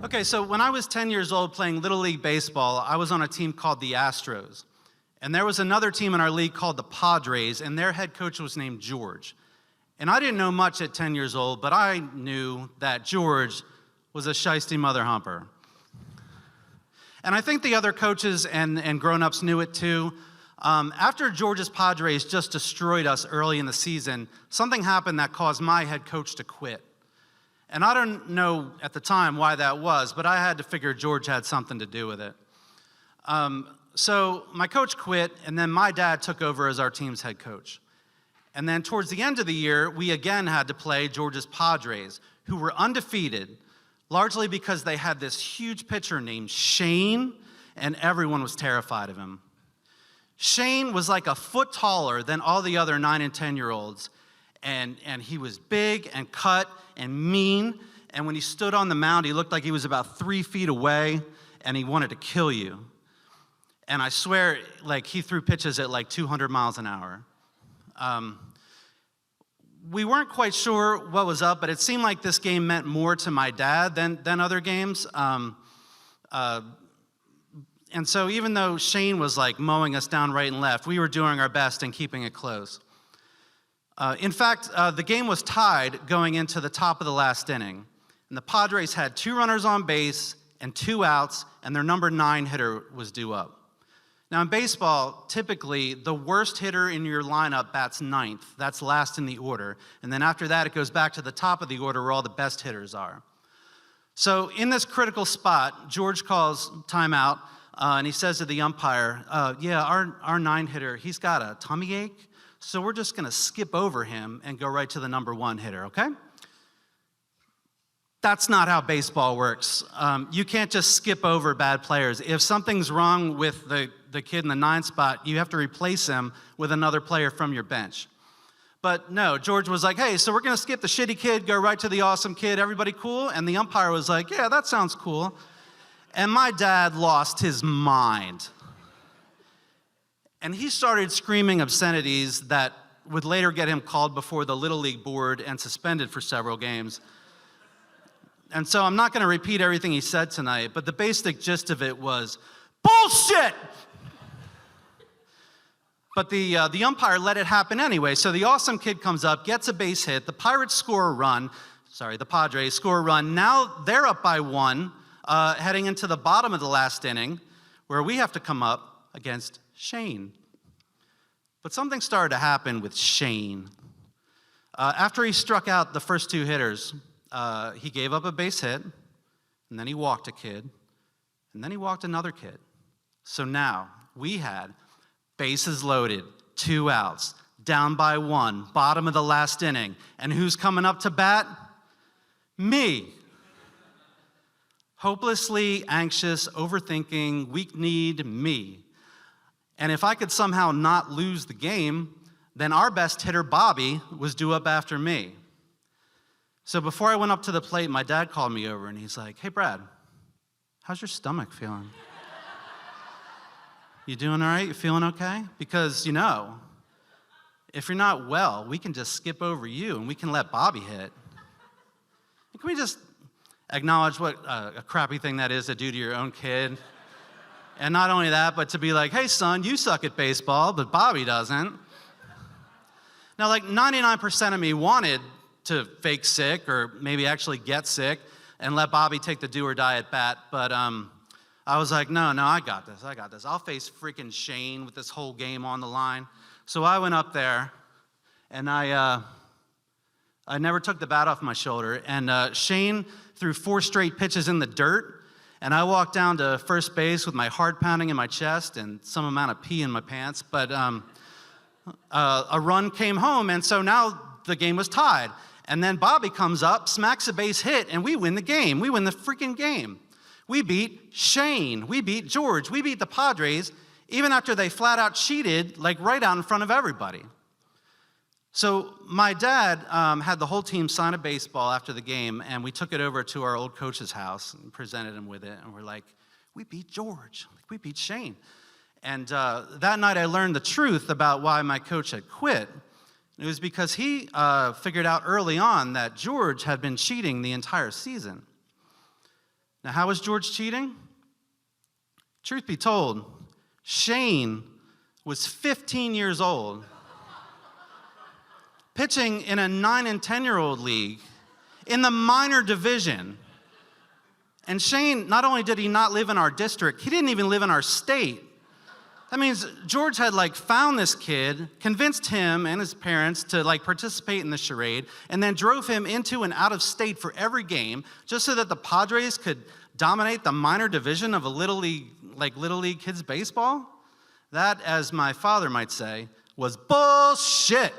Okay, so when I was 10 years old playing Little League Baseball, I was on a team called the Astros. And there was another team in our league called the Padres, and their head coach was named George. And I didn't know much at 10 years old, but I knew that George was a shiesty mother humper. And I think the other coaches and grown-ups knew it too. After George's Padres just destroyed us early in the season, something happened that caused my head coach to quit. And I don't know at the time why that was, but I had to figure George had something to do with it. So my coach quit, and then my dad took over as our team's head coach. And then towards the end of the year, we again had to play George's Padres, who were undefeated, largely because they had this huge pitcher named Shane, and everyone was terrified of him. Shane was like a foot taller than all the other 9 and 10-year-olds, and he was big and cut and mean, and when he stood on the mound, he looked like he was about 3 feet away, and he wanted to kill you. And I swear, like, he threw pitches at like 200 miles an hour. We weren't quite sure what was up, but it seemed like this game meant more to my dad than other games. And so even though Shane was like mowing us down right and left, we were doing our best and keeping it close. In fact, the game was tied going into the top of the last inning. And the Padres had 2 runners on base and 2 outs, and their number 9 hitter was due up. Now in baseball, typically the worst hitter in your lineup bats 9th. That's last in the order. And then after that, it goes back to the top of the order where all the best hitters are. So in this critical spot, George calls timeout, and he says to the umpire, yeah, our 9 hitter, he's got a tummy ache, so we're just gonna skip over him and go right to the number 1 hitter, okay? That's not how baseball works. You can't just skip over bad players. If something's wrong with the kid in the 9th spot, you have to replace him with another player from your bench. But no, George was like, hey, so we're gonna skip the shitty kid, go right to the awesome kid, everybody cool? And the umpire was like, yeah, that sounds cool. And my dad lost his mind. And he started screaming obscenities that would later get him called before the Little League board and suspended for several games. And so I'm not gonna repeat everything he said tonight, but the basic gist of it was, bullshit! But the umpire let it happen anyway. So the awesome kid comes up, gets a base hit, the Padres score a run. Now they're up by 1, heading into the bottom of the last inning, where we have to come up against Shane. But something started to happen with Shane. After he struck out the first 2 hitters, he gave up a base hit, and then he walked a kid, and then he walked another kid. So now we had bases loaded, 2 outs, down by 1, bottom of the last inning. And who's coming up to bat? Me. Hopelessly anxious, overthinking, weak-kneed me. And if I could somehow not lose the game, then our best hitter, Bobby, was due up after me. So before I went up to the plate, my dad called me over and he's like, hey, Brad, how's your stomach feeling? You doing all right? You feeling okay? Because, you know, if you're not well, we can just skip over you and we can let Bobby hit. Can we just acknowledge what a crappy thing that is to do to your own kid? And not only that, but to be like, hey, son, you suck at baseball, but Bobby doesn't. Now, like 99% of me wanted to fake sick or maybe actually get sick and let Bobby take the do or die at bat, but I was like, no, I got this. I'll face freaking Shane with this whole game on the line. So I went up there, and I never took the bat off my shoulder, and Shane threw 4 straight pitches in the dirt, and I walked down to first base with my heart pounding in my chest and some amount of pee in my pants, but a run came home, and so now the game was tied. And then Bobby comes up, smacks a base hit, and we win the game. We win the freaking game. We beat Shane, we beat George, we beat the Padres, even after they flat out cheated, like right out in front of everybody. So my dad had the whole team sign a baseball after the game, and we took it over to our old coach's house and presented him with it, and we're like, we beat George, we beat Shane. And that night I learned the truth about why my coach had quit. It was because he figured out early on that George had been cheating the entire season. Now, how was George cheating? Truth be told, Shane was 15 years old, pitching in a 9 and 10-year-old league in the minor division. And Shane, not only did he not live in our district, he didn't even live in our state. That means George had found this kid, convinced him and his parents to participate in the charade, and then drove him into and out of state for every game just so that the Padres could dominate the minor division of a little league kids baseball. That, as my father might say, was bullshit.